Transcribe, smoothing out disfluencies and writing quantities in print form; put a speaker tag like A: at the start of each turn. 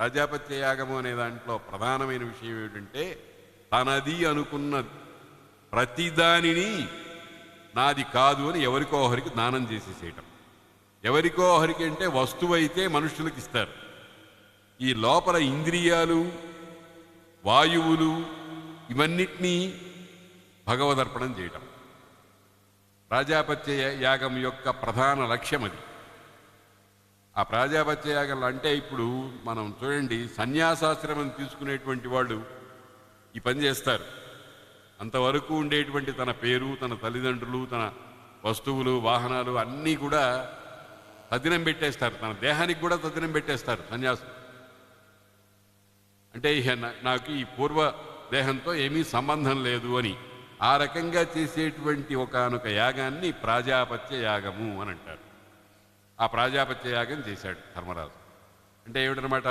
A: ప్రాజాపత్య యాగము అనే దాంట్లో ప్రధానమైన విషయం ఏమిటంటే తనది అనుకున్న ప్రతిదానిని నాది కాదు అని ఎవరికో ఒకరికి దానం చేసేసేయటం. ఎవరికో ఒకరికి అంటే వస్తువు అయితే మనుషులకు ఇస్తారు. ఈ లోపల ఇంద్రియాలు, వాయువులు ఇవన్నిటినీ భగవదర్పణం చేయటం ప్రాజాపత్య యాగం యొక్క ప్రధాన లక్ష్యం అది. ఆ ప్రాజాపత్య యాగంలో అంటే ఇప్పుడు మనం చూడండి, సన్యాసాశ్రమం తీసుకునేటువంటి వాళ్ళు ఈ పని చేస్తారు. అంతవరకు ఉండేటువంటి తన పేరు, తన తల్లిదండ్రులు, తన వస్తువులు, వాహనాలు అన్నీ కూడా తద్దినం పెట్టేస్తారు. తన దేహానికి కూడా తద్దినం పెట్టేస్తారు సన్యాసం. అంటే నాకు ఈ పూర్వ దేహంతో ఏమీ సంబంధం లేదు అని ఆ రకంగా చేసేటువంటి ఒకానొక యాగాన్ని ప్రాజాపత్య యాగము అని అంటారు. ఆ ప్రాజాపత్య యాగం చేశాడు ధర్మరాజు. అంటే ఏమిటనమాట,